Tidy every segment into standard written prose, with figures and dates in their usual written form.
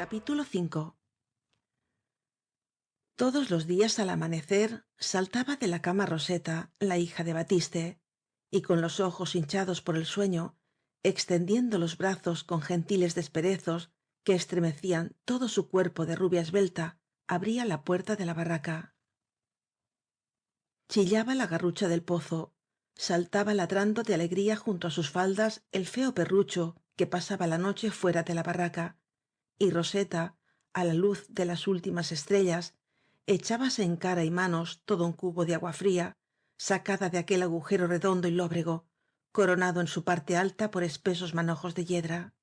5. Todos los días al amanecer saltaba de la cama roseta, la hija de batiste, y con los ojos hinchados por el sueño, extendiendo los brazos con gentiles desperezos que estremecían todo su cuerpo de rubia esbelta, abría la puerta de la barraca. Chillaba la garrucha del pozo, saltaba ladrando de alegría junto á sus faldas el feo perrucho que pasaba la noche fuera de la barraca, y roseta, á la luz de las últimas estrellas, echábase en cara y manos todo un cubo de agua fría, sacada de aquel agujero redondo y lóbrego, coronado en su parte alta por espesos manojos de yedra.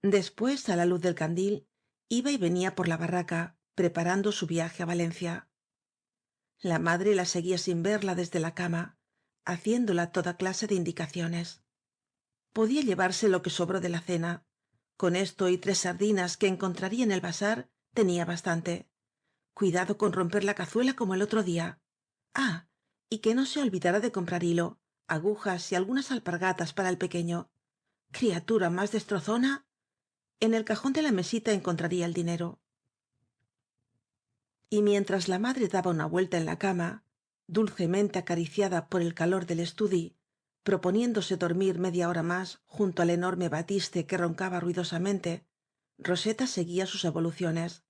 Después, á la luz del candil, iba y venía por la barraca, preparando su viaje á Valencia. La madre la seguía sin verla desde la cama, haciéndola toda clase de indicaciones. Podía llevarse lo que sobró de la cena. Con esto y 3 sardinas que encontraría en el vasar, tenía bastante. Cuidado con romper la cazuela como el otro día. Ah, y que no se olvidara de comprar hilo, agujas y algunas alpargatas para el pequeño. Criatura más destrozona. En el cajón de la mesita encontraría el dinero. Y mientras la madre daba una vuelta en la cama, dulcemente acariciada por el calor del estudi, proponiéndose dormir media hora más junto al enorme batiste que roncaba ruidosamente, roseta seguía sus evoluciones.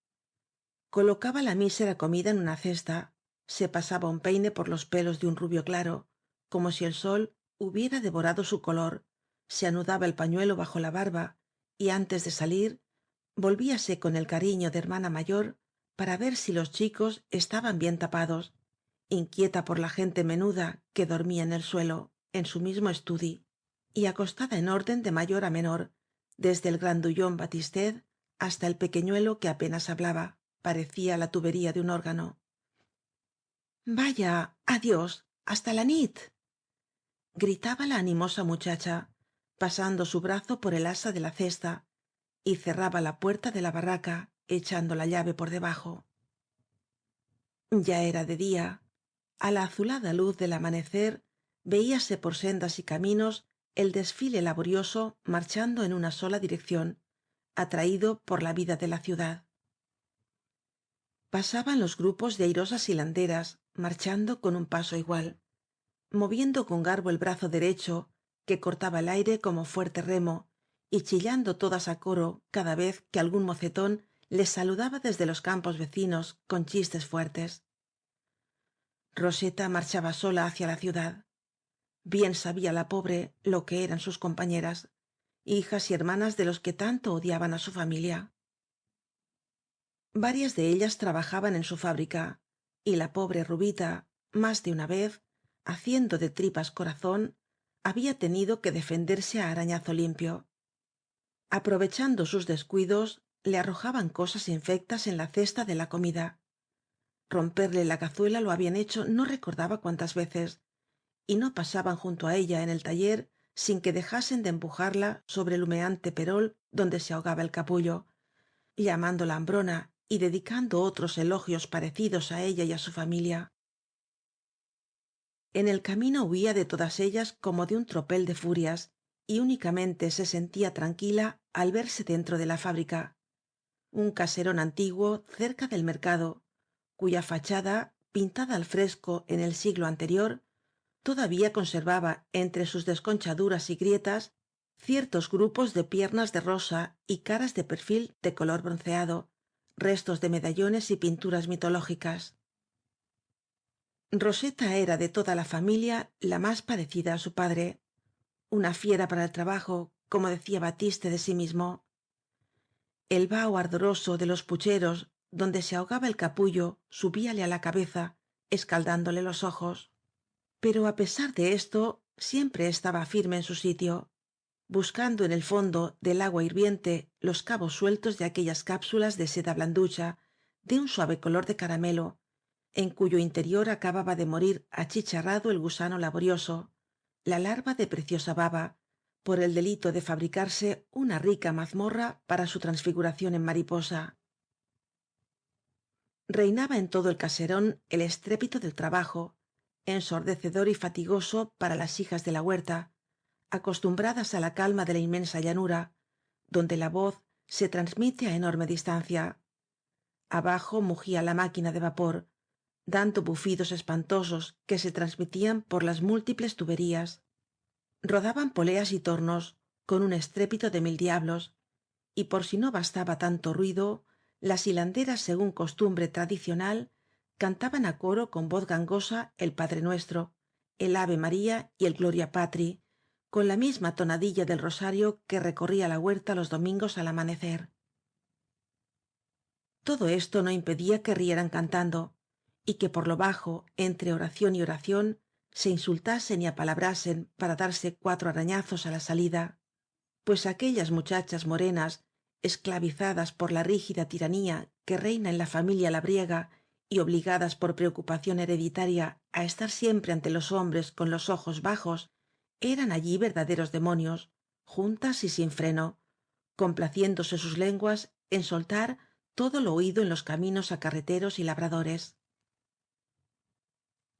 Colocaba la mísera comida en una cesta, se pasaba un peine por los pelos de un rubio claro, como si el sol hubiera devorado su color, se anudaba el pañuelo bajo la barba y antes de salir volvíase con el cariño de hermana mayor para ver si los chicos estaban bien tapados, inquieta por la gente menuda que dormía en el suelo, en su mismo estudi, y acostada en orden de mayor á menor, desde el grandullón batistet hasta el pequeñuelo que apenas hablaba, parecía la tubería de un órgano. vaya, adiós, hasta la nit, gritaba la animosa muchacha, pasando su brazo por el asa de la cesta, y cerraba la puerta de la barraca, echando la llave por debajo. Ya era de día. A la azulada luz del amanecer veíase por sendas y caminos el desfile laborioso marchando en una sola dirección, atraído por la vida de la ciudad. Pasaban los grupos de airosas hilanderas, marchando con un paso igual, moviendo con garbo el brazo derecho, que cortaba el aire como fuerte remo, y chillando todas á coro cada vez que algún mocetón les saludaba desde los campos vecinos con chistes fuertes. Roseta marchaba sola hacia la ciudad. Bien sabía la pobre lo que eran sus compañeras, hijas y hermanas de los que tanto odiaban á su familia. Varias de ellas trabajaban en su fábrica, y la pobre rubita, más de una vez, haciendo de tripas corazón, había tenido que defenderse á arañazo limpio. Aprovechando sus descuidos, le arrojaban cosas infectas en la cesta de la comida. Romperle la cazuela lo habían hecho no recordaba cuántas veces, y no pasaban junto á ella en el taller sin que dejasen de empujarla sobre el humeante perol donde se ahogaba el capullo, llamándola hambrona y dedicando otros elogios parecidos á ella y á su familia. En el camino huía de todas ellas como de un tropel de furias, y únicamente se sentía tranquila al verse dentro de la fábrica, un caserón antiguo cerca del mercado, cuya fachada, pintada al fresco en el siglo anterior, todavía conservaba entre sus desconchaduras y grietas ciertos grupos de piernas de rosa y caras de perfil de color bronceado, restos de medallones y pinturas mitológicas. Roseta era de toda la familia la más parecida á su padre, una fiera para el trabajo, como decía batiste de sí mismo. El vaho ardoroso de los pucheros donde se ahogaba el capullo subíale á la cabeza, escaldándole los ojos. Pero á pesar de esto, siempre estaba firme en su sitio, buscando en el fondo del agua hirviente los cabos sueltos de aquellas cápsulas de seda blanducha, de un suave color de caramelo, en cuyo interior acababa de morir achicharrado el gusano laborioso, la larva de preciosa baba, por el delito de fabricarse una rica mazmorra para su transfiguración en mariposa. Reinaba en todo el caserón el estrépito del trabajo, ensordecedor y fatigoso para las hijas de la huerta, acostumbradas á la calma de la inmensa llanura, donde la voz se transmite á enorme distancia. Abajo mugía la máquina de vapor, dando bufidos espantosos que se transmitían por las múltiples tuberías. Rodaban poleas y tornos con un estrépito de mil diablos, y por si no bastaba tanto ruido, las hilanderas según costumbre tradicional cantaban á coro con voz gangosa el Padre Nuestro, el Ave María y el Gloria Patri, con la misma tonadilla del rosario que recorría la huerta los domingos al amanecer. Todo esto no impedía que rieran cantando, y que por lo bajo, entre oración y oración, se insultasen y apalabrasen para darse 4 arañazos á la salida, pues aquellas muchachas morenas, esclavizadas por la rígida tiranía que reina en la familia labriega y obligadas por preocupación hereditaria á estar siempre ante los hombres con los ojos bajos, eran allí verdaderos demonios, juntas y sin freno, complaciéndose sus lenguas en soltar todo lo oído en los caminos á carreteros y labradores.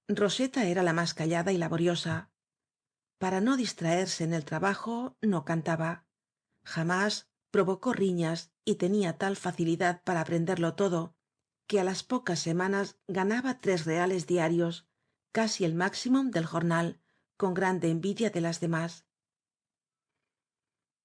Roseta era la más callada y laboriosa. Para no distraerse en el trabajo, no cantaba. Jamás provocó riñas y tenía tal facilidad para aprenderlo todo, que á las pocas semanas ganaba 3 reales diarios, casi el máximum del jornal, con grande envidia de las demás.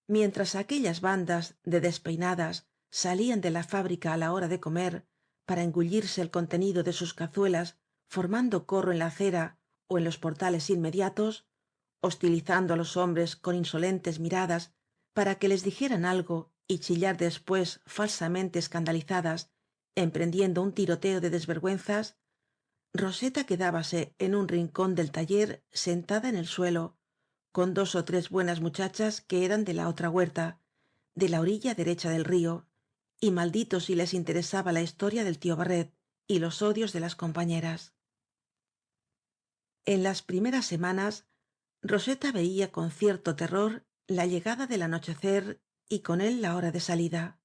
Mientras aquellas bandas de despeinadas salían de la fábrica á la hora de comer para engullirse el contenido de sus cazuelas formando corro en la acera ó en los portales inmediatos, hostilizando á los hombres con insolentes miradas para que les dijeran algo y chillar después falsamente escandalizadas, emprendiendo un tiroteo de desvergüenzas, Roseta quedábase en un rincón del taller sentada en el suelo, con 2 ó 3 buenas muchachas que eran de la otra huerta, de la orilla derecha del río, y maldito si les interesaba la historia del tío Barret y los odios de las compañeras. En las primeras semanas, Roseta veía con cierto terror la llegada del anochecer y con él la hora de salida.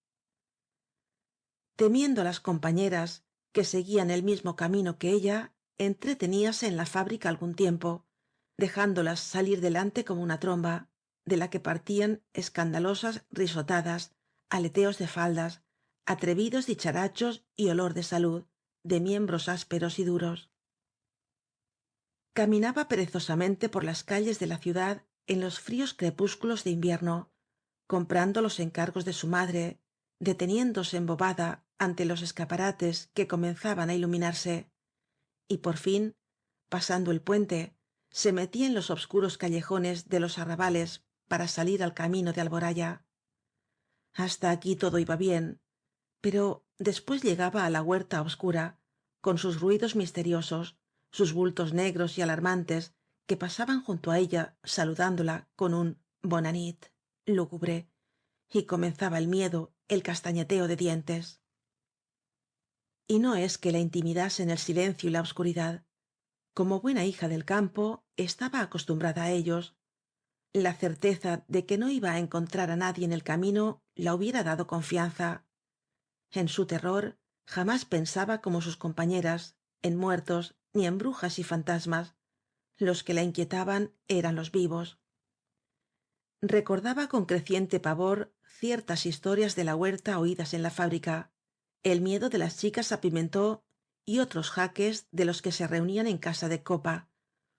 Temiendo las compañeras que seguían el mismo camino que ella, entreteníase en la fábrica algún tiempo, dejándolas salir delante como una tromba, de la que partían escandalosas risotadas, aleteos de faldas, atrevidos dicharachos y olor de salud, de miembros ásperos y duros. Caminaba perezosamente por las calles de la ciudad en los fríos crepúsculos de invierno, comprando los encargos de su madre, deteniéndose embobada ante los escaparates que comenzaban á iluminarse, y por fin, pasando el puente, se metía en los obscuros callejones de los arrabales para salir al camino de Alboraya. Hasta aquí todo iba bien, pero después llegaba á la huerta obscura, con sus ruidos misteriosos, sus bultos negros y alarmantes que pasaban junto á ella saludándola con un bona nit lúgubre, y comenzaba el miedo, el castañeteo de dientes. Y no es que la intimidasen el silencio y la obscuridad. Como buena hija del campo, estaba acostumbrada á ellos. La certeza de que no iba á encontrar á nadie en el camino la hubiera dado confianza. En su terror jamás pensaba como sus compañeras en muertos ni en brujas y fantasmas. Los que la inquietaban eran los vivos. Recordaba con creciente pavor ciertas historias de la huerta oídas en la fábrica, el miedo de las chicas á Pimentó y otros jaques de los que se reunían en casa de copa,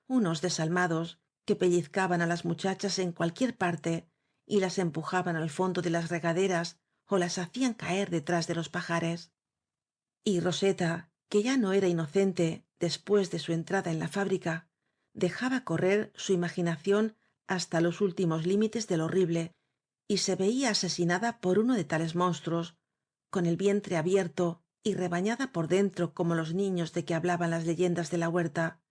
unos desalmados que pellizcaban á las muchachas en cualquier parte y las empujaban al fondo de las regaderas ó las hacían caer detrás de los pajares. Y Roseta, que ya no era inocente después de su entrada en la fábrica, dejaba correr su imaginación hasta los últimos límites de lo horrible y se veía asesinada por uno de tales monstruos, con el vientre abierto y rebañada por dentro como los niños de que hablaban las leyendas de la huerta,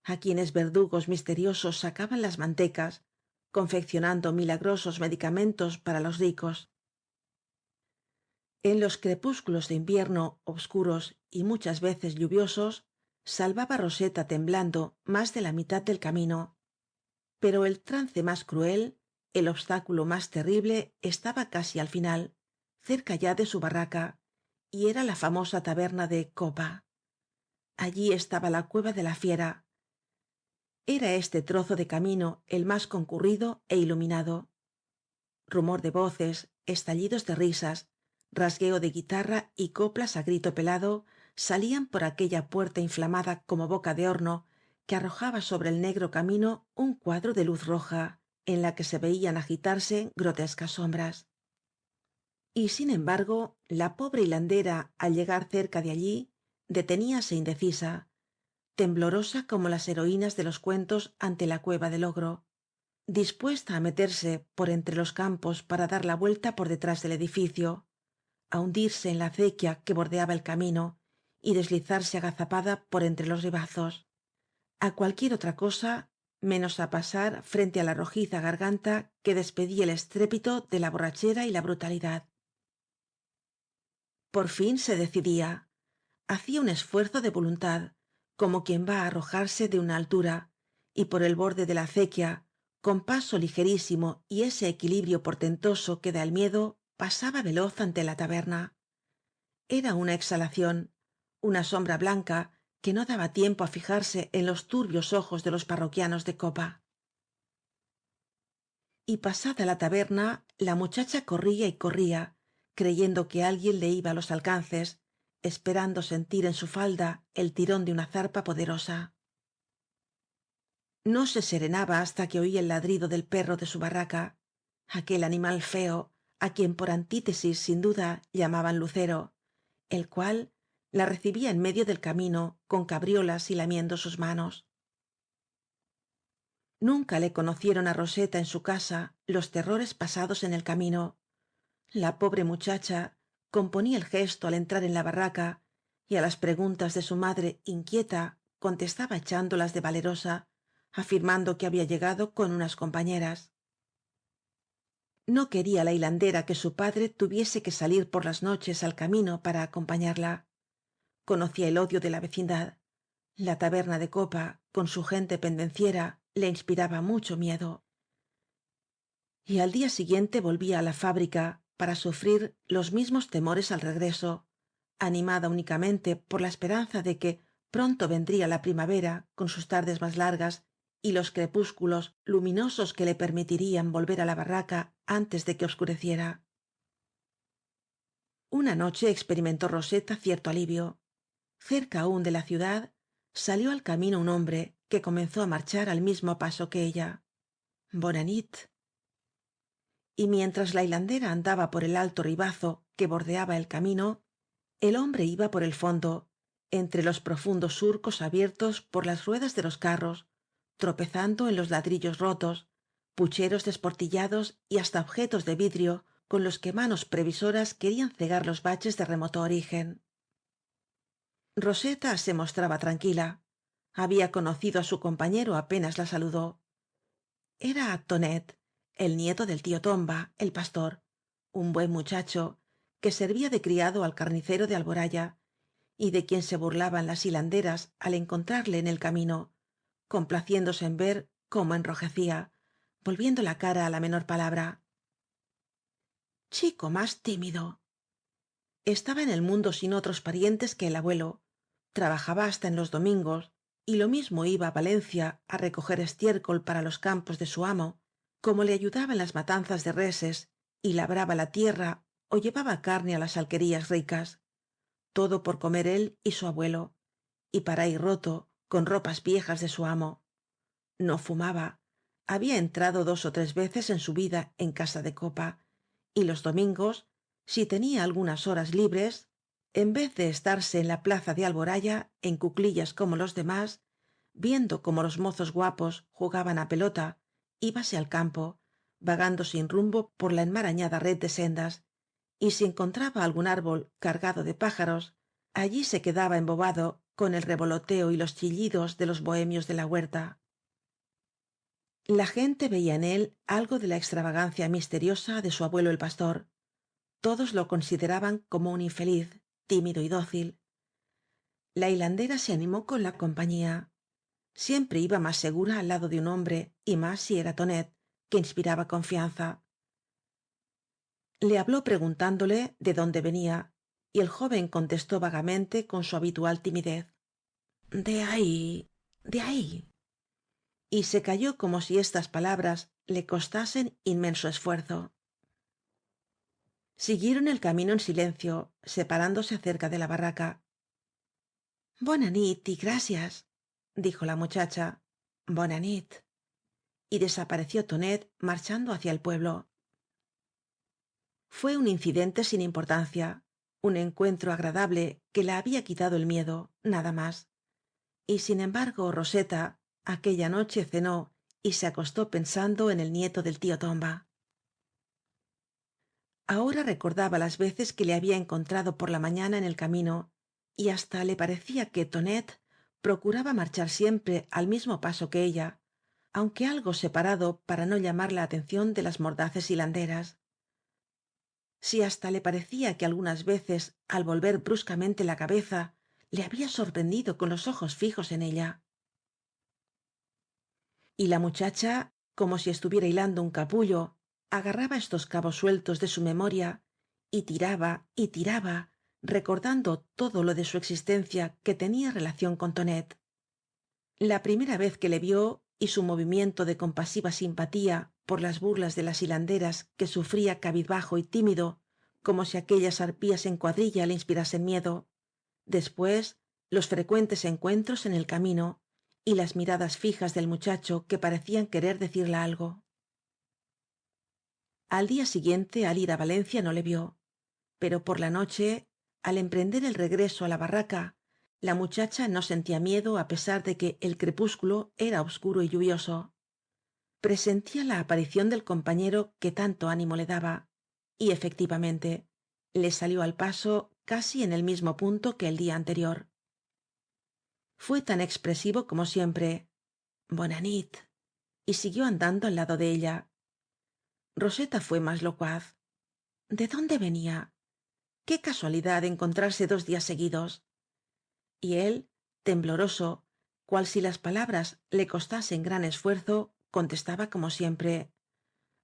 á quienes verdugos misteriosos sacaban las mantecas, confeccionando milagrosos medicamentos para los ricos. En los crepúsculos de invierno obscuros y muchas veces lluviosos, salvaba Roseta temblando más de la mitad del camino. Pero el trance más cruel, el obstáculo más terrible, estaba casi al final, cerca ya de su barraca, y era la famosa taberna de copa. Allí estaba la cueva de la fiera. Era este trozo de camino el más concurrido é iluminado. Rumor de voces, estallidos de risas, rasgueo de guitarra y coplas á grito pelado salían por aquella puerta inflamada como boca de horno que arrojaba sobre el negro camino un cuadro de luz roja en la que se veían agitarse grotescas sombras. Y sin embargo, la pobre hilandera al llegar cerca de allí deteníase indecisa, temblorosa como las heroínas de los cuentos ante la cueva del ogro, dispuesta á meterse por entre los campos para dar la vuelta por detrás del edificio, á hundirse en la acequia que bordeaba el camino y deslizarse agazapada por entre los ribazos, á cualquier otra cosa menos á pasar frente á la rojiza garganta que despedía el estrépito de la borrachera y la brutalidad. Por fin se decidía. Hacía un esfuerzo de voluntad, como quien va á arrojarse de una altura, y por el borde de la acequia, con paso ligerísimo y ese equilibrio portentoso que da el miedo, pasaba veloz ante la taberna. Era una exhalación, una sombra blanca que no daba tiempo á fijarse en los turbios ojos de los parroquianos de copa. Y pasada la taberna, la muchacha corría y corría, creyendo que alguien le iba á los alcances, esperando sentir en su falda el tirón de una zarpa poderosa. No se serenaba hasta que oía el ladrido del perro de su barraca, aquel animal feo á quien por antítesis sin duda llamaban lucero, el cual la recibía en medio del camino con cabriolas y lamiendo sus manos. Nunca le conocieron á roseta en su casa los terrores pasados en el camino. La pobre muchacha componía el gesto al entrar en la barraca y á las preguntas de su madre inquieta contestaba echándolas de valerosa, afirmando que había llegado con unas compañeras. No quería la hilandera que su padre tuviese que salir por las noches al camino para acompañarla. Conocía el odio de la vecindad. La taberna de copa, con su gente pendenciera, le inspiraba mucho miedo. Y al día siguiente volvía á la fábrica para sufrir los mismos temores al regreso, animada únicamente por la esperanza de que pronto vendría la primavera con sus tardes más largas y los crepúsculos luminosos que le permitirían volver á la barraca antes de que oscureciera. Una noche experimentó roseta cierto alivio. Cerca aún de la ciudad salió al camino un hombre que comenzó á marchar al mismo paso que ella. Bona nit. Y mientras la hilandera andaba por el alto ribazo que bordeaba el camino, el hombre iba por el fondo, entre los profundos surcos abiertos por las ruedas de los carros, tropezando en los ladrillos rotos, pucheros desportillados y hasta objetos de vidrio con los que manos previsoras querían cegar los baches de remoto origen. Roseta se mostraba tranquila. Había conocido á su compañero apenas la saludó. Era Tonet, el nieto del tío Tomba, el pastor, un buen muchacho que servía de criado al carnicero de Alboraya y de quien se burlaban las hilanderas al encontrarle en el camino, complaciéndose en ver cómo enrojecía, volviendo la cara á la menor palabra. Chico más tímido. Estaba en el mundo sin otros parientes que el abuelo. Trabajaba hasta en los domingos y lo mismo iba á Valencia á recoger estiércol para los campos de su amo, como le ayudaba en las matanzas de reses y labraba la tierra o llevaba carne á las alquerías ricas. Todo por comer él y su abuelo, y para ir roto con ropas viejas de su amo. No fumaba. Había entrado 2 ó 3 veces en su vida en casa de copa, y los domingos, si tenía algunas horas libres, en vez de estarse en la plaza de Alboraya en cuclillas como los demás, viendo cómo los mozos guapos jugaban á pelota, íbase al campo, vagando sin rumbo por la enmarañada red de sendas, y si encontraba algún árbol cargado de pájaros, allí se quedaba embobado con el revoloteo y los chillidos de los bohemios de la huerta. La gente veía en él algo de la extravagancia misteriosa de su abuelo el pastor. Todos lo consideraban como un infeliz, tímido y dócil. La hilandera se animó con la compañía. Siempre iba más segura al lado de un hombre, y más si era Tonet, que inspiraba confianza. Le habló preguntándole de dónde venía, y el joven contestó vagamente con su habitual timidez. De ahí, de ahí. Y se calló como si estas palabras le costasen inmenso esfuerzo. Siguieron el camino en silencio, separándose cerca de la barraca. Bona nit y gracias, dijo la muchacha. Bona nit. Y desapareció Tonet marchando hacia el pueblo. Fue un incidente sin importancia, un encuentro agradable que la había quitado el miedo, nada más. Y sin embargo, Roseta aquella noche cenó y se acostó pensando en el nieto del tío Tomba. Ahora recordaba las veces que le había encontrado por la mañana en el camino, y hasta le parecía que Tonet procuraba marchar siempre al mismo paso que ella, aunque algo separado para no llamar la atención de las mordaces hilanderas. Si hasta le parecía que algunas veces, al volver bruscamente la cabeza, le había sorprendido con los ojos fijos en ella. Y la muchacha, como si estuviera hilando un capullo, agarraba estos cabos sueltos de su memoria y tiraba, recordando todo lo de su existencia que tenía relación con Tonet. La primera vez que le vio y su movimiento de compasiva simpatía por las burlas de las hilanderas que sufría cabizbajo y tímido, como si aquellas arpías en cuadrilla le inspirasen miedo. Después, los frecuentes encuentros en el camino y las miradas fijas del muchacho que parecían querer decirle algo. Al día siguiente, al ir á Valencia, no le vió, pero por la noche, al emprender el regreso á la barraca, la muchacha no sentía miedo á pesar de que el crepúsculo era obscuro y lluvioso. Presentía la aparición del compañero que tanto ánimo le daba, y efectivamente, le salió al paso casi en el mismo punto que el día anterior. Fué tan expresivo como siempre. Bona nit. Y siguió andando al lado de ella. Roseta fué más locuaz. ¿De dónde venía? Qué casualidad encontrarse 2 días seguidos. Y él, tembloroso, cual si las palabras le costasen gran esfuerzo, contestaba como siempre: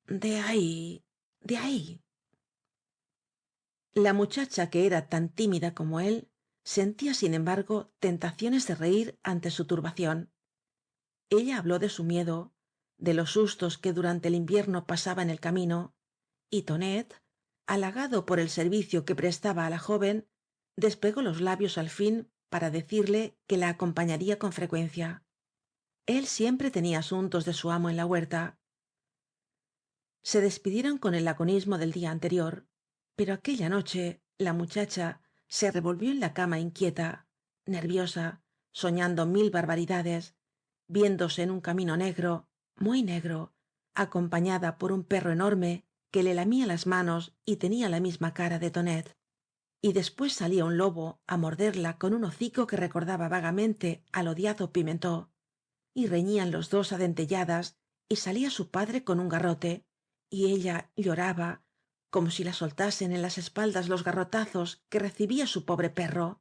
De ahí, de ahí. La muchacha, que era tan tímida como él, sentía, sin embargo, tentaciones de reir ante su turbación. Ella habló de su miedo, de los sustos que durante el invierno pasaba en el camino, y Tonet, halagado por el servicio que prestaba á la joven, despegó los labios al fin para decirle que la acompañaría con frecuencia. Él siempre tenía asuntos de su amo en la huerta. Se despidieron con el laconismo del día anterior, pero aquella noche la muchacha se revolvió en la cama inquieta, nerviosa, soñando 1000 barbaridades, viéndose en un camino negro, muy negro, acompañada por un perro enorme que le lamía las manos y tenía la misma cara de Tonet. Y después salía un lobo á morderla con un hocico que recordaba vagamente al odiado Pimentó, y reñían los dos á dentelladas, y salía su padre con un garrote, y ella lloraba como si la soltasen en las espaldas los garrotazos que recibía su pobre perro.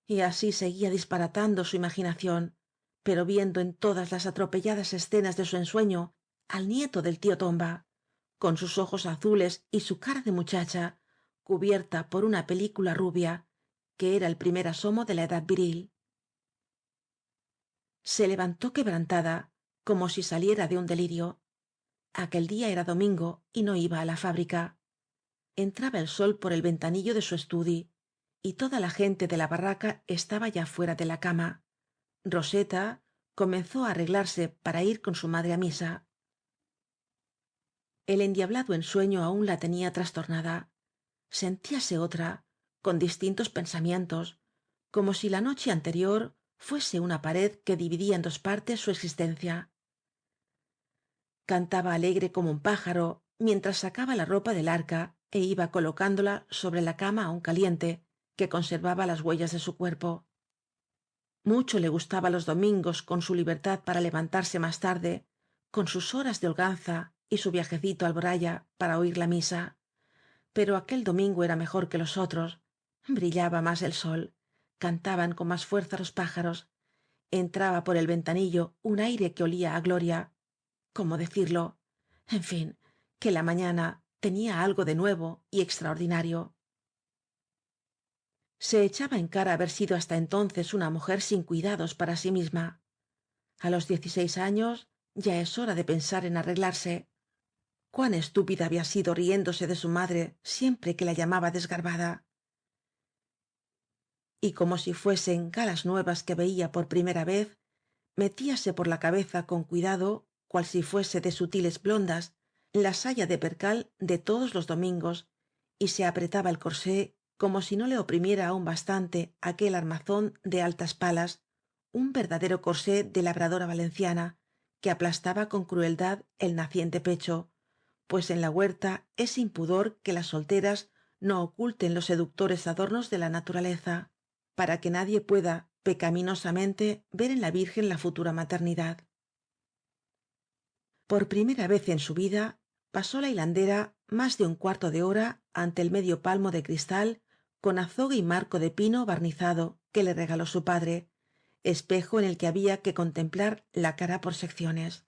Y así seguía disparatando su imaginación, pero viendo en todas las atropelladas escenas de su ensueño al nieto del tío Tomba, con sus ojos azules y su cara de muchacha, cubierta por una película rubia, que era el primer asomo de la edad viril. Se levantó quebrantada, como si saliera de un delirio. Aquel día era domingo y no iba á la fábrica. Entraba el sol por el ventanillo de su estudi, y toda la gente de la barraca estaba ya fuera de la cama. Roseta comenzó á arreglarse para ir con su madre á misa. El endiablado ensueño aún la tenía trastornada. Sentíase otra, con distintos pensamientos, como si la noche anterior fuese una pared que dividía en 2 partes su existencia. Cantaba alegre como un pájaro mientras sacaba la ropa del arca e iba colocándola sobre la cama aún caliente, que conservaba las huellas de su cuerpo. Mucho le gustaba los domingos con su libertad para levantarse más tarde, con sus horas de holganza y su viajecito al Alboraya para oir la misa. Pero aquel domingo era mejor que los otros. Brillaba más el sol, cantaban con más fuerza los pájaros, entraba por el ventanillo un aire que olía á gloria. ¿Cómo decirlo? En fin, que la mañana tenía algo de nuevo y extraordinario. Se echaba en cara haber sido hasta entonces una mujer sin cuidados para sí misma. A los 16 años ya es hora de pensar en arreglarse. Cuán estúpida había sido riéndose de su madre siempre que la llamaba desgarbada. Y como si fuesen galas nuevas que veía por primera vez, metíase por la cabeza con cuidado, cual si fuese de sutiles blondas, la saya de percal de todos los domingos, y se apretaba el corsé como si no le oprimiera aún bastante aquel armazón de altas palas, un verdadero corsé de labradora valenciana, que aplastaba con crueldad el naciente pecho, pues en la huerta es impudor que las solteras no oculten los seductores adornos de la naturaleza, para que nadie pueda pecaminosamente ver en la Virgen la futura maternidad. Por primera vez en su vida pasó la hilandera más de un cuarto de hora ante el medio palmo de cristal con azogue y marco de pino barnizado que le regaló su padre, espejo en el que había que contemplar la cara por secciones.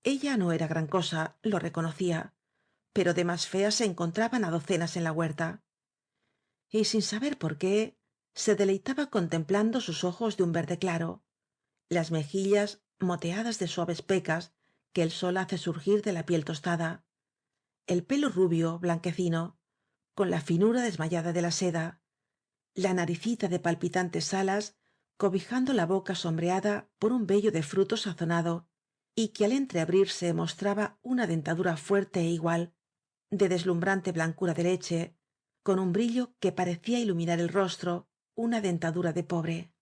Ella no era gran cosa, lo reconocía, pero de más feas se encontraban á docenas en la huerta. Y sin saber por qué, se deleitaba contemplando sus ojos de un verde claro, las mejillas moteadas de suaves pecas que el sol hace surgir de la piel tostada, el pelo rubio, blanquecino, con la finura desmayada de la seda, la naricita de palpitantes alas cobijando la boca sombreada por un vello de fruto sazonado y que al entreabrirse mostraba una dentadura fuerte é igual, de deslumbrante blancura de leche, con un brillo que parecía iluminar el rostro, una dentadura de pobre.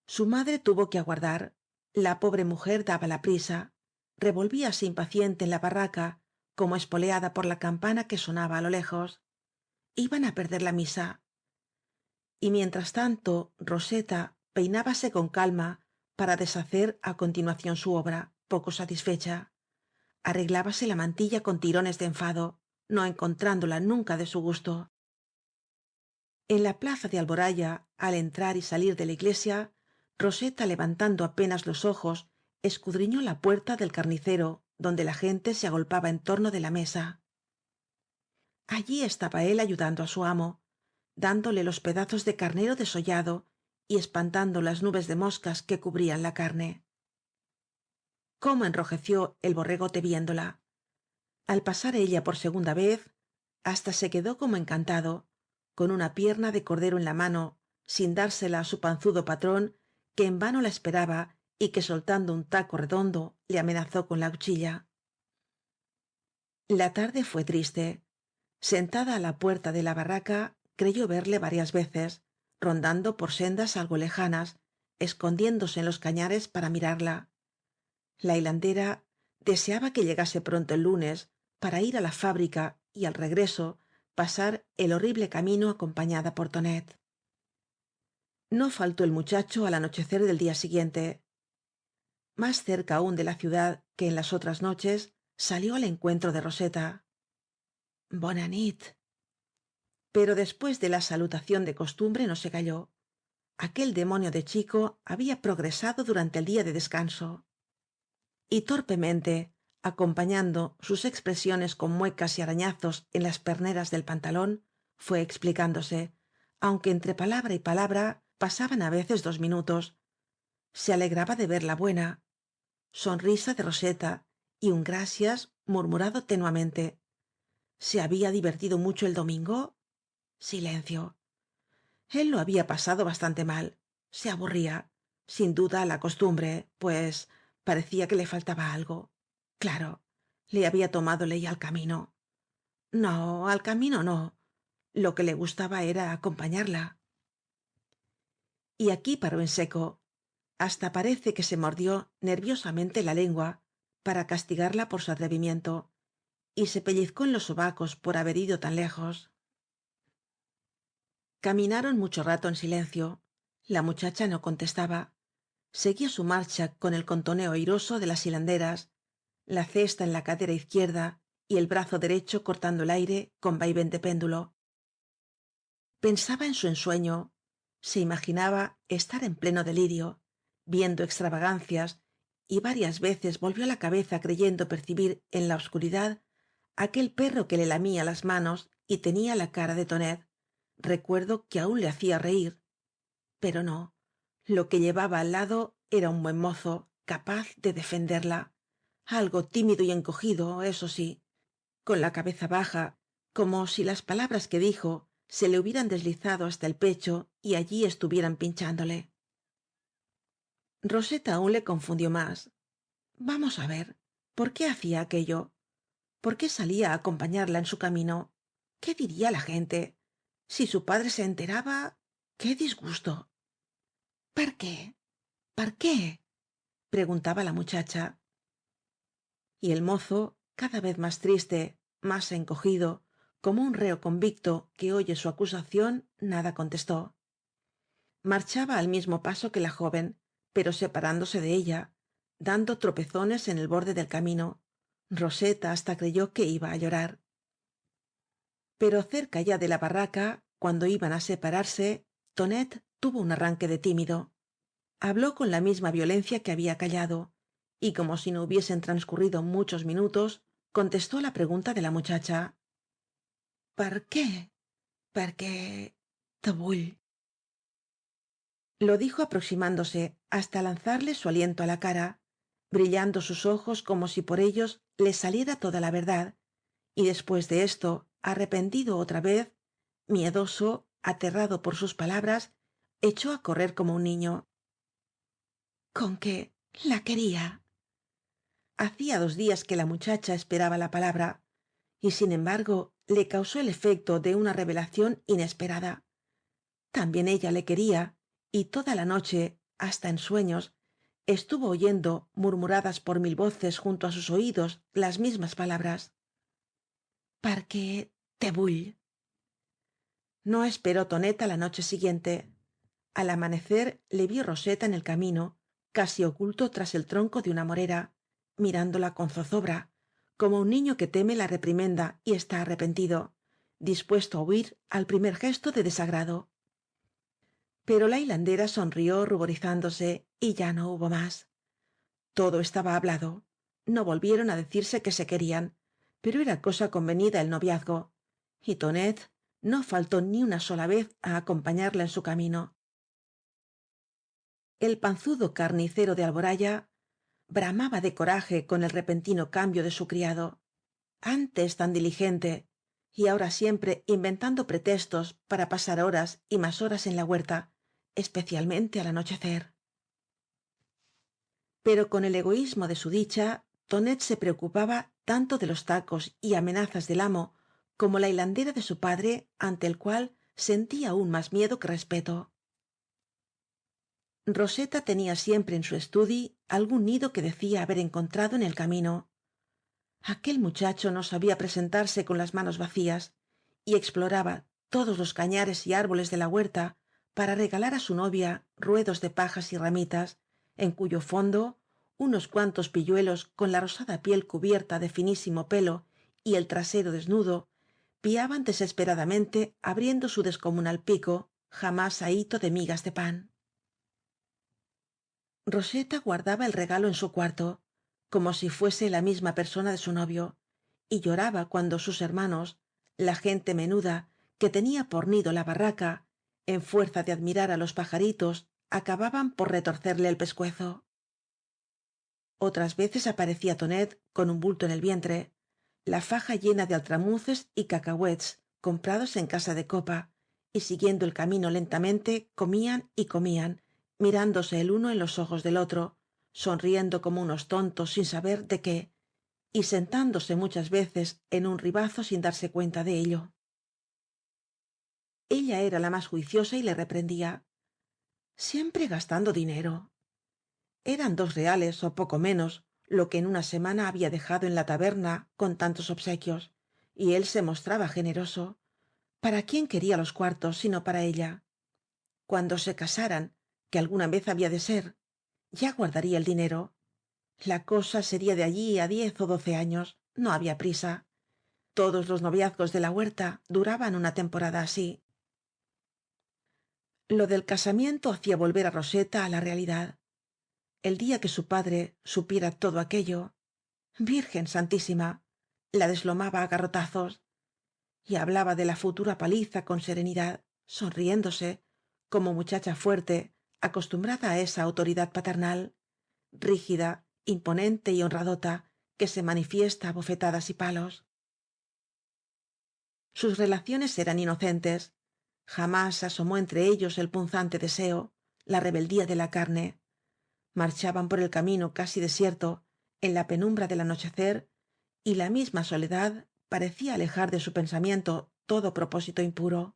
Su madre tuvo que aguardar. La pobre mujer daba la prisa. Revolvíase impaciente en la barraca, como espoleada por la campana que sonaba á lo lejos. Iban á perder la misa. Y mientras tanto, Roseta peinábase con calma para deshacer á continuación su obra, poco satisfecha. Arreglábase la mantilla con tirones de enfado, no encontrándola nunca de su gusto. En la plaza de Alboraya, al entrar y salir de la iglesia, Roseta, levantando apenas los ojos, escudriñó la puerta del carnicero, donde la gente se agolpaba en torno de la mesa. Allí estaba él ayudando á su amo, dándole los pedazos de carnero desollado y espantando las nubes de moscas que cubrían la carne. Cómo enrojeció el borregote viéndola. Al pasar ella por segunda vez, hasta se quedó como encantado, con una pierna de cordero en la mano, sin dársela á su panzudo patrón, que en vano la esperaba y que soltando un taco redondo le amenazó con la cuchilla. La tarde fué triste. Sentada á la puerta de la barraca, creyó verle varias veces, rondando por sendas algo lejanas, escondiéndose en los cañares para mirarla. La hilandera deseaba que llegase pronto el lunes para ir á la fábrica y al regreso pasar el horrible camino acompañada por tonet. No faltó el muchacho al anochecer del día siguiente. Más cerca aún de la ciudad que en las otras noches, salió al encuentro de Roseta. Bona nit. Pero después de la salutación de costumbre no se calló. Aquel demonio de chico había progresado durante el día de descanso. Y torpemente, acompañando sus expresiones con muecas y arañazos en las perneras del pantalón, fué explicándose, aunque entre palabra y palabra pasaban á veces 2 minutos. Se alegraba de verla buena. Sonrisa de Roseta y un gracias murmurado tenuamente. ¿Se había divertido mucho el domingo? Silencio. Él lo había pasado bastante mal. Se aburría. Sin duda la costumbre, pues parecía que le faltaba algo. Claro, le había tomado ley al camino. No, al camino no. Lo que le gustaba era acompañarla. Y aquí paró en seco. Hasta parece que se mordió nerviosamente la lengua para castigarla por su atrevimiento, y se pellizcó en los sobacos por haber ido tan lejos. Caminaron mucho rato en silencio. La muchacha no contestaba. Seguía su marcha con el contoneo airoso de las hilanderas, la cesta en la cadera izquierda y el brazo derecho cortando el aire con vaivén de péndulo. Pensaba en su ensueño, se imaginaba estar en pleno delirio, viendo extravagancias, y varias veces volvió la cabeza creyendo percibir en la oscuridad aquel perro que le lamía las manos y tenía la cara de tonet, recuerdo que aún le hacía reír. Pero no, lo que llevaba al lado era un buen mozo, capaz de defenderla. algo tímido y encogido, eso sí, con la cabeza baja, como si las palabras que dijo se le hubieran deslizado hasta el pecho y allí estuvieran pinchándole. Roseta aún le confundió más. Vamos á ver, ¿por qué hacía aquello? ¿Por qué salía á acompañarla en su camino? ¿Qué diría la gente? Si su padre se enteraba, qué disgusto. ¿Per qué? ¿Per qué? Preguntaba la muchacha. Y el mozo, cada vez más triste, más encogido, como un reo convicto que oye su acusación, nada contestó. Marchaba al mismo paso que la joven, pero separándose de ella, dando tropezones en el borde del camino. Roseta hasta creyó que iba á llorar. Pero cerca ya de la barraca, cuando iban á separarse, Tonet tuvo un arranque de tímido. Habló con la misma violencia que había callado, y como si no hubiesen transcurrido muchos minutos, contestó á la pregunta de la muchacha. ¿Per qué? Perquè te vull. Lo dijo aproximándose hasta lanzarle su aliento á la cara, brillando sus ojos como si por ellos le saliera toda la verdad, y después de esto, arrepentido otra vez, miedoso, aterrado por sus palabras, echó á correr como un niño. Con que la quería. Hacía 2 días que la muchacha esperaba la palabra, y sin embargo le causó el efecto de una revelación inesperada. También ella le quería, y toda la noche, hasta en sueños, estuvo oyendo murmuradas por 1000 voces junto á sus oídos las mismas palabras. Perquè te vull. No esperó Tonet á la noche siguiente. Al amanecer le vio Roseta en el camino, casi oculto tras el tronco de una morera, mirándola con zozobra, como un niño que teme la reprimenda y está arrepentido, dispuesto á huir al primer gesto de desagrado. Pero la hilandera sonrió ruborizándose y ya no hubo más. Todo estaba hablado. No volvieron á decirse que se querían, pero era cosa convenida el noviazgo, y Tonet no faltó ni una sola vez á acompañarla en su camino. El panzudo carnicero de Alboraya bramaba de coraje con el repentino cambio de su criado. Antes tan diligente, y ahora siempre inventando pretextos para pasar horas y más horas en la huerta, especialmente al anochecer. Pero con el egoísmo de su dicha, Tonet se preocupaba tanto de los tacos y amenazas del amo como la hilandera de su padre, ante el cual sentía aún más miedo que respeto. Roseta tenía siempre en su estudi algún nido que decía haber encontrado en el camino. Aquel muchacho no sabía presentarse con las manos vacías y exploraba todos los cañares y árboles de la huerta para regalar á su novia ruedos de pajas y ramitas, en cuyo fondo unos cuantos pilluelos con la rosada piel cubierta de finísimo pelo y el trasero desnudo piaban desesperadamente abriendo su descomunal pico jamás ahito de migas de pan. Roseta guardaba el regalo en su cuarto, como si fuese la misma persona de su novio, y lloraba cuando sus hermanos, la gente menuda que tenía por nido la barraca, en fuerza de admirar á los pajaritos, acababan por retorcerle el pescuezo. Otras veces aparecía Tonet con un bulto en el vientre, la faja llena de altramuces y cacahuets comprados en casa de copa, y siguiendo el camino lentamente comían y comían, mirándose el uno en los ojos del otro, sonriendo como unos tontos sin saber de qué, y sentándose muchas veces en un ribazo sin darse cuenta de ello. Ella era la más juiciosa y le reprendía. Siempre gastando dinero. Eran 2 reales ó poco menos lo que en una semana había dejado en la taberna con tantos obsequios, y él se mostraba generoso. ¿Para quién quería los cuartos sino para ella? Cuando se casaran, que alguna vez había de ser, ya guardaría el dinero. La cosa sería de allí á 10 ó 12 años, no había prisa. Todos los noviazgos de la huerta duraban una temporada así. Lo del casamiento hacía volver á Roseta á la realidad. El día que su padre supiera todo aquello, Virgen Santísima, la deslomaba á garrotazos, y hablaba de la futura paliza con serenidad, sonriéndose, como muchacha fuerte, acostumbrada á esa autoridad paternal, rígida, imponente y honradota, que se manifiesta á bofetadas y palos. Sus relaciones eran inocentes. Jamás asomó entre ellos el punzante deseo, la rebeldía de la carne. Marchaban por el camino casi desierto, en la penumbra del anochecer, y la misma soledad parecía alejar de su pensamiento todo propósito impuro.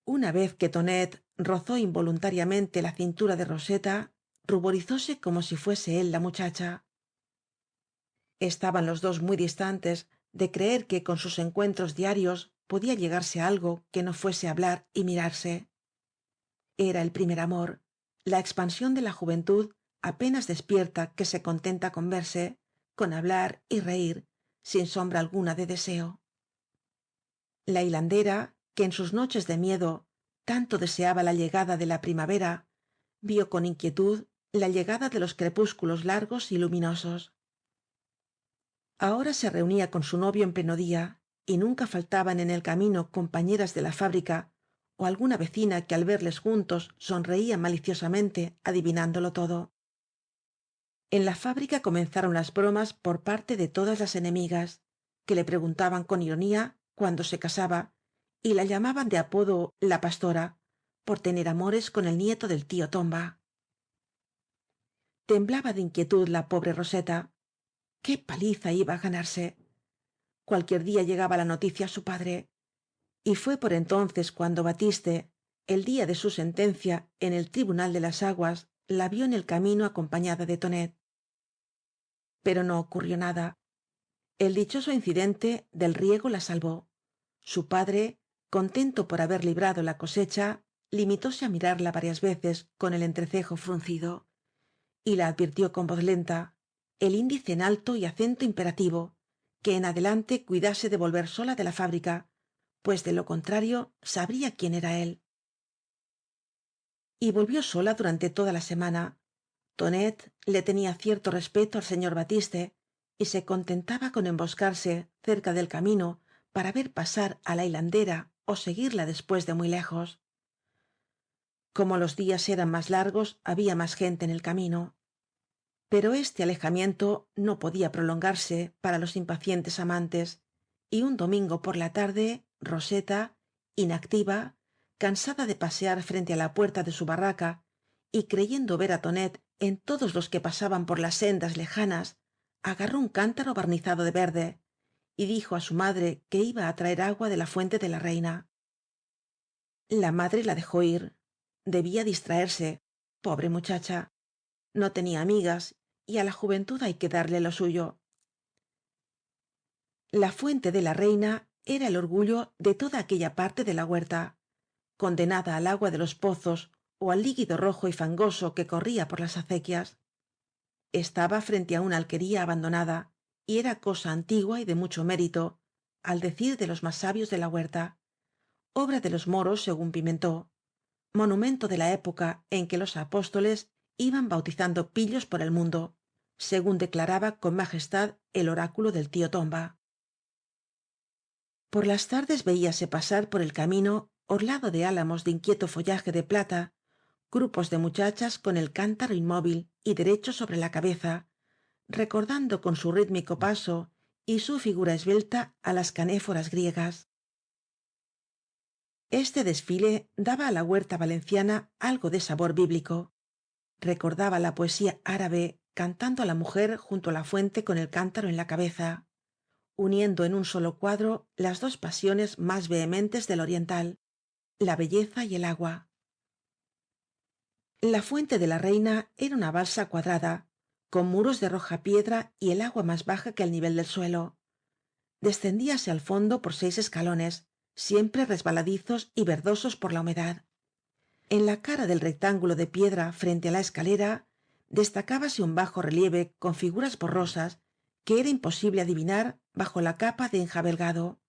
Una vez que tonet rozó involuntariamente la cintura de roseta, ruborizóse como si fuese él la muchacha. Estaban los dos muy distantes de creer que con sus encuentros diarios podía llegarse á algo que no fuese hablar y mirarse. Era el primer amor, la expansión de la juventud apenas despierta que se contenta con verse, con hablar y reír, sin sombra alguna de deseo. La hilandera, que en sus noches de miedo tanto deseaba la llegada de la primavera, vio con inquietud la llegada de los crepúsculos largos y luminosos. Ahora se reunía con su novio en pleno día, y nunca faltaban en el camino compañeras de la fábrica o alguna vecina que al verles juntos sonreía maliciosamente, adivinándolo todo. En la fábrica comenzaron las bromas por parte de todas las enemigas, que le preguntaban con ironía cuándo se casaba, y la llamaban de apodo la pastora, por tener amores con el nieto del tío Tomba. Temblaba de inquietud la pobre Roseta. ¿Qué paliza iba á ganarse? Cualquier día llegaba la noticia á su padre, y fué por entonces cuando Batiste, el día de su sentencia en el tribunal de las aguas, la vio en el camino acompañada de Tonet. Pero no ocurrió nada. El dichoso incidente del riego la salvó. Su padre, contento por haber librado la cosecha, limitóse á mirarla varias veces con el entrecejo fruncido, y la advirtió con voz lenta, el índice en alto y acento imperativo, que en adelante cuidase de volver sola de la fábrica, pues de lo contrario sabría quién era él. Y volvió sola durante toda la semana. Tonet le tenía cierto respeto al señor Batiste y se contentaba con emboscarse cerca del camino para ver pasar á la hilandera o seguirla después de muy lejos. Como los días eran más largos, había más gente en el camino. Pero este alejamiento no podía prolongarse para los impacientes amantes, y un domingo por la tarde Roseta, inactiva, cansada de pasear frente á la puerta de su barraca y creyendo ver á Tonet en todos los que pasaban por las sendas lejanas, agarró un cántaro barnizado de verde y dijo á su madre que iba á traer agua de la fuente de la reina. La madre la dejó ir. Debía distraerse, pobre muchacha. No tenía amigas y á la juventud hay que darle lo suyo. La fuente de la reina era el orgullo de toda aquella parte de la huerta, condenada al agua de los pozos o al líquido rojo y fangoso que corría por las acequias. Estaba frente á una alquería abandonada y era cosa antigua y de mucho mérito, al decir de los más sabios de la huerta, obra de los moros según Pimentó, monumento de la época en que los apóstoles iban bautizando pillos por el mundo, según declaraba con majestad el oráculo del tío Tomba. Por las tardes veíase pasar por el camino, orlado de álamos de inquieto follaje de plata, grupos de muchachas con el cántaro inmóvil y derecho sobre la cabeza, recordando con su rítmico paso y su figura esbelta á las canéforas griegas. Este desfile daba á la huerta valenciana algo de sabor bíblico. Recordaba la poesía árabe cantando á la mujer junto á la fuente con el cántaro en la cabeza, uniendo en un solo cuadro las dos pasiones más vehementes del oriental, la belleza y el agua. La fuente de la reina era una balsa cuadrada, con muros de roja piedra y el agua más baja que el nivel del suelo. Descendíase al fondo por 6 escalones, siempre resbaladizos y verdosos por la humedad. En la cara del rectángulo de piedra frente á la escalera destacábase un bajo relieve con figuras borrosas que era imposible adivinar bajo la capa de enjabelgado.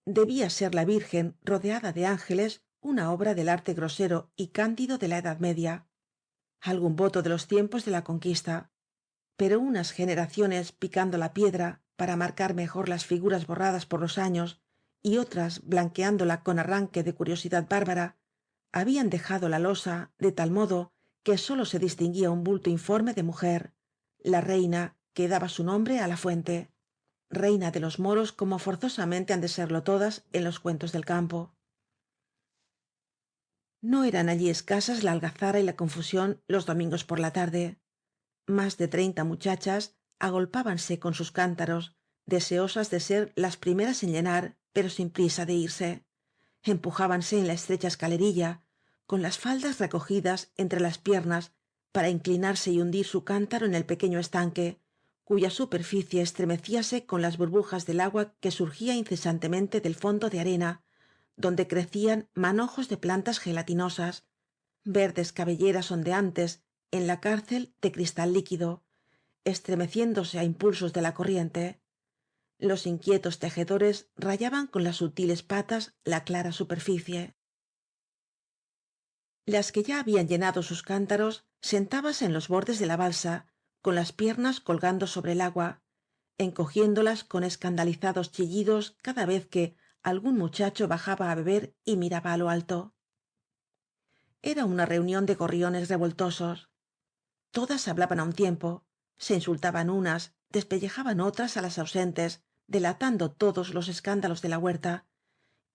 Debía ser la Virgen rodeada de ángeles, una obra del arte grosero y cándido de la Edad Media, algún voto de los tiempos de la conquista, pero unas generaciones picando la piedra para marcar mejor las figuras borradas por los años y otras blanqueándola con arranque de curiosidad bárbara, habían dejado la losa de tal modo que sólo se distinguía un bulto informe de mujer, la reina que daba su nombre á la fuente, reina de los moros como forzosamente han de serlo todas en los cuentos del campo. No eran allí escasas la algazara y la confusión los domingos por la tarde. Más de 30 muchachas agolpábanse con sus cántaros, deseosas de ser las primeras en llenar, pero sin prisa de irse. Empujábanse en la estrecha escalerilla, con las faldas recogidas entre las piernas para inclinarse y hundir su cántaro en el pequeño estanque, cuya superficie estremecíase con las burbujas del agua que surgía incesantemente del fondo de arena, donde crecían manojos de plantas gelatinosas, verdes cabelleras ondeantes en la cárcel de cristal líquido, estremeciéndose á impulsos de la corriente. Los inquietos tejedores rayaban con las sutiles patas la clara superficie. Las que ya habían llenado sus cántaros sentábanse en los bordes de la balsa, con las piernas colgando sobre el agua, encogiéndolas con escandalizados chillidos cada vez que algún muchacho bajaba á beber y miraba á lo alto. Era una reunión de gorriones revoltosos. Todas hablaban á un tiempo, se insultaban unas, despellejaban otras á las ausentes, delatando todos los escándalos de la huerta,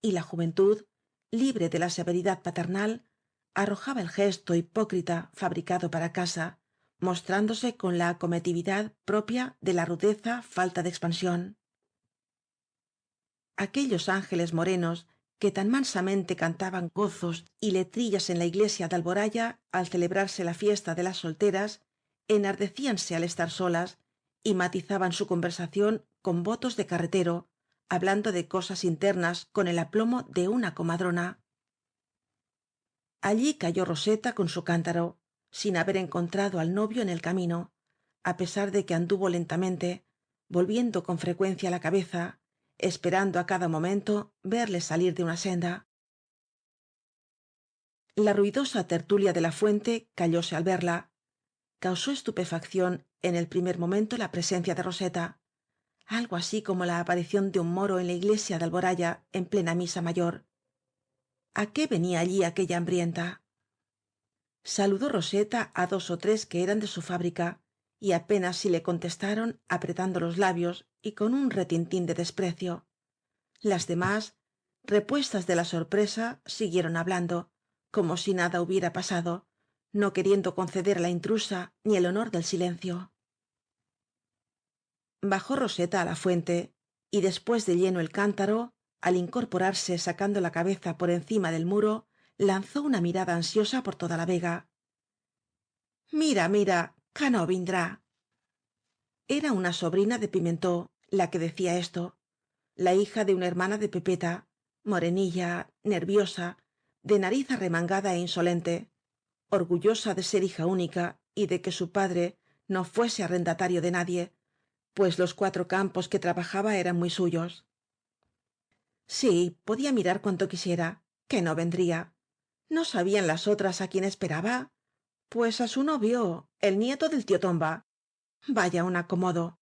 y la juventud, libre de la severidad paternal, arrojaba el gesto hipócrita fabricado para casa, mostrándose con la acometividad propia de la rudeza falta de expansión. Aquellos ángeles morenos que tan mansamente cantaban gozos y letrillas en la iglesia de Alboraya al celebrarse la fiesta de las solteras, enardecíanse al estar solas y matizaban su conversación con votos de carretero, hablando de cosas internas con el aplomo de una comadrona. Allí cayó roseta con su cántaro, sin haber encontrado al novio en el camino, á pesar de que anduvo lentamente, volviendo con frecuencia la cabeza, esperando á cada momento verle salir de una senda. La ruidosa tertulia de la fuente callóse al verla. Causó estupefacción en el primer momento la presencia de roseta, algo así como la aparición de un moro en la iglesia de Alboraya en plena misa mayor. ¿A qué venía allí aquella hambrienta? Saludó roseta á 2 ó 3 que eran de su fábrica y apenas si le contestaron apretando los labios y con un retintín de desprecio. Las demás, repuestas de la sorpresa, siguieron hablando, como si nada hubiera pasado, no queriendo conceder á la intrusa ni el honor del silencio. Bajó roseta á la fuente y después de lleno el cántaro, al incorporarse sacando la cabeza por encima del muro, lanzó una mirada ansiosa por toda la vega. Mira, mira, ca no vindrá. Era una sobrina de Pimentó la que decía esto, la hija de una hermana de Pepeta, morenilla, nerviosa, de nariz arremangada e insolente, orgullosa de ser hija única y de que su padre no fuese arrendatario de nadie, pues los 4 campos que trabajaba eran muy suyos. Sí, podía mirar cuanto quisiera, que no vendría. ¿No sabían las otras á quién esperaba? Pues á su novio, el nieto del tío Tomba. Vaya un acomodo.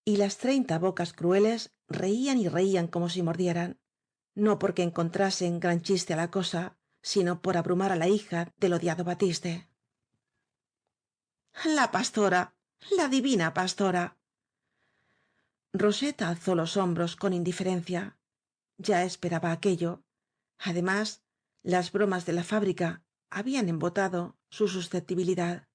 Y las 30 bocas crueles reían y reían como si mordieran, no porque encontrasen gran chiste á la cosa, sino por abrumar á la hija del odiado Batiste. La pastora, la divina pastora. Roseta alzó los hombros con indiferencia. Ya esperaba aquello. Además, las bromas de la fábrica habían embotado su susceptibilidad.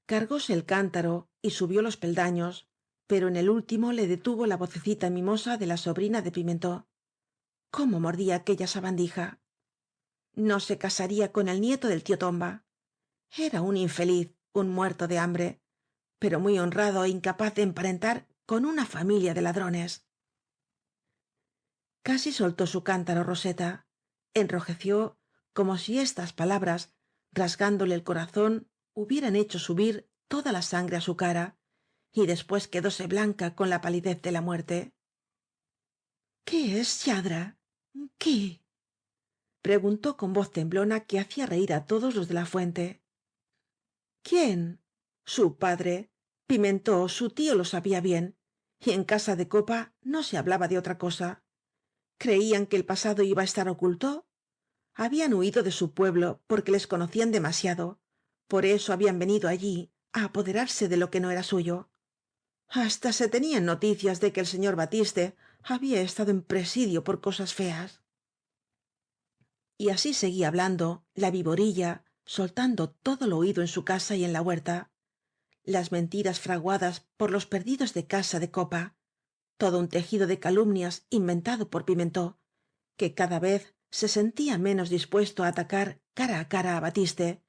Cargóse el cántaro y subió los peldaños, pero en el último le detuvo la vocecita mimosa de la sobrina de Pimentó. ¿Cómo mordía aquella sabandija? No se casaría con el nieto del tío Tomba. Era un infeliz, un muerto de hambre, pero muy honrado e incapaz de emparentar con una familia de ladrones. Casi soltó su cántaro roseta, enrojeció como si estas palabras, rasgándole el corazón, hubieran hecho subir toda la sangre á su cara, y después quedóse blanca con la palidez de la muerte. ¿Qué es, lladre? ¿Qué? Preguntó con voz temblona que hacía reír á todos los de la fuente. ¿Quién? Su padre. Pimentó, su tío, lo sabía bien, y en casa de copa no se hablaba de otra cosa. ¿Creían que el pasado iba á estar oculto? Habían huido de su pueblo porque les conocían demasiado, Por eso habían venido allí á apoderarse de lo que no era suyo. Hasta se tenían noticias de que el señor Batiste había estado en presidio por cosas feas. Y así seguía hablando la viborilla, soltando todo lo oído en su casa y en la huerta, las mentiras fraguadas por los perdidos de casa de copa, todo un tejido de calumnias inventado por Pimentó, que cada vez se sentía menos dispuesto á atacar cara á cara á Batiste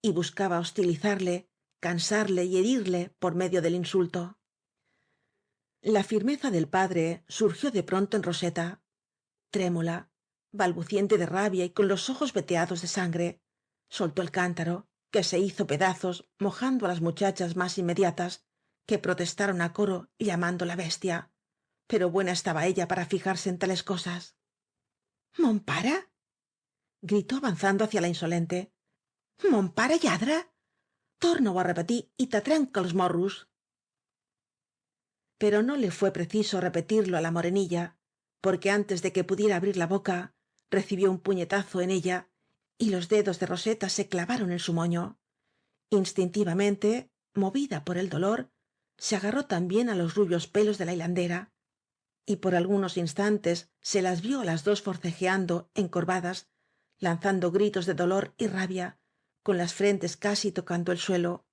y buscaba hostilizarle, cansarle y herirle por medio del insulto. La firmeza del padre surgió de pronto en roseta, trémula, balbuciente de rabia y con los ojos veteados de sangre. Soltó el cántaro, que se hizo pedazos, mojando á las muchachas más inmediatas, que protestaron á coro llamándola bestia. Pero buena estaba ella para fijarse en tales cosas. ¿Mon pare? Gritó avanzando hacia la insolente. «Mon pare lladra? Torna-ho a repetir i t'atrenca els morros». Pero no le fué preciso repetirlo á la morenilla, porque antes de que pudiera abrir la boca recibió un puñetazo en ella y los dedos de roseta se clavaron en su moño. Instintivamente, movida por el dolor, se agarró también á los rubios pelos de la hilandera y por algunos instantes se las vió á las dos forcejeando encorvadas, lanzando gritos de dolor y rabia, con las frentes casi tocando el suelo,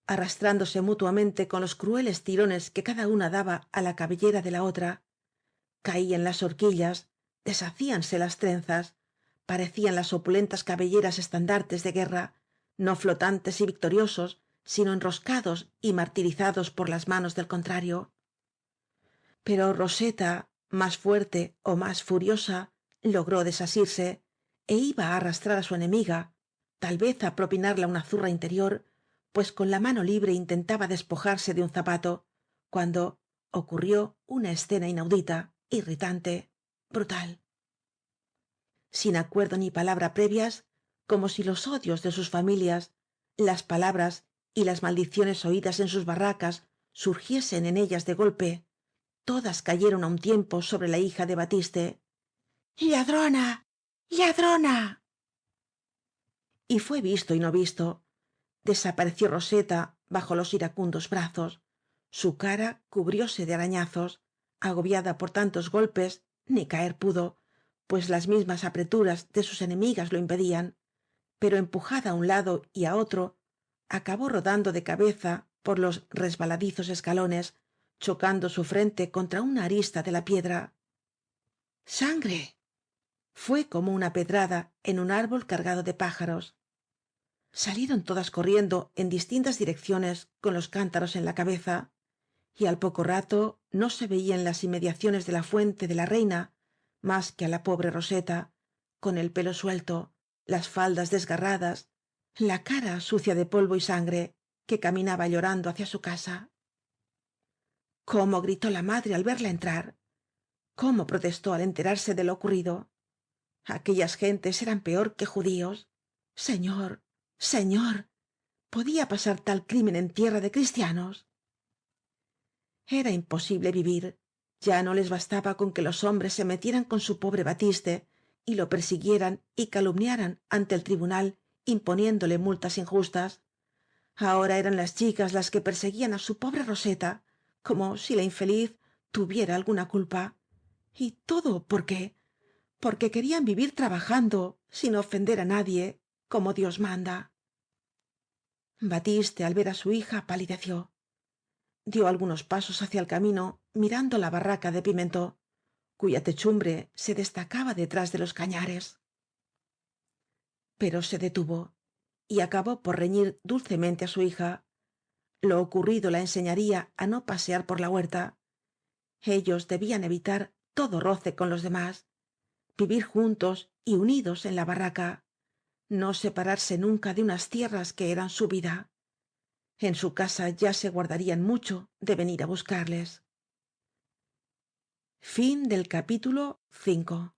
arrastrándose mutuamente con los crueles tirones que cada una daba á la cabellera de la otra. Caían las horquillas, deshacíanse las trenzas, parecían las opulentas cabelleras estandartes de guerra, no flotantes y victoriosos, sino enroscados y martirizados por las manos del contrario. Pero roseta, más fuerte ó más furiosa, logró desasirse é iba á arrastrar á su enemiga, tal vez á propinarla una zurra interior, pues con la mano libre intentaba despojarse de un zapato, cuando ocurrió una escena inaudita, irritante, brutal. Sin acuerdo ni palabra previas, como si los odios de sus familias, las palabras y las maldiciones oídas en sus barracas surgiesen en ellas de golpe, todas cayeron á un tiempo sobre la hija de Batiste. «¡Lladrona! ¡Lladrona!». Y fué visto y no visto. Desapareció roseta bajo los iracundos brazos. Su cara cubrióse de arañazos. Agobiada por tantos golpes, ni caer pudo, pues las mismas apreturas de sus enemigas lo impedían. Pero empujada á un lado y á otro, acabó rodando de cabeza por los resbaladizos escalones, chocando su frente contra una arista de la piedra. «¡Sangre!». Fué como una pedrada en un árbol cargado de pájaros. Salieron todas corriendo en distintas direcciones con los cántaros en la cabeza, y al poco rato no se veía en las inmediaciones de la fuente de la reina más que á la pobre roseta, con el pelo suelto, las faldas desgarradas, la cara sucia de polvo y sangre, que caminaba llorando hacia su casa. Cómo gritó la madre al verla entrar, cómo protestó al enterarse de lo ocurrido. Aquellas gentes eran peor que judíos. Señor, señor, ¿podía pasar tal crimen en tierra de cristianos? Era imposible vivir. Ya no les bastaba con que los hombres se metieran con su pobre Batiste y lo persiguieran y calumniaran ante el tribunal imponiéndole multas injustas. Ahora eran las chicas las que perseguían á su pobre roseta, como si la infeliz tuviera alguna culpa. ¿Y todo por qué? Porque querían vivir trabajando sin ofender á nadie, como Dios manda. Batiste, al ver á su hija, palideció. Dió algunos pasos hacia el camino, mirando la barraca de Pimentó, cuya techumbre se destacaba detrás de los cañares. Pero se detuvo y acabó por reñir dulcemente á su hija. Lo ocurrido la enseñaría á no pasear por la huerta. Ellos debían evitar todo roce con los demás, vivir juntos y unidos en la barraca, no separarse nunca de unas tierras que eran su vida. En su casa ya se guardarían mucho de venir á buscarles. Capítulo 5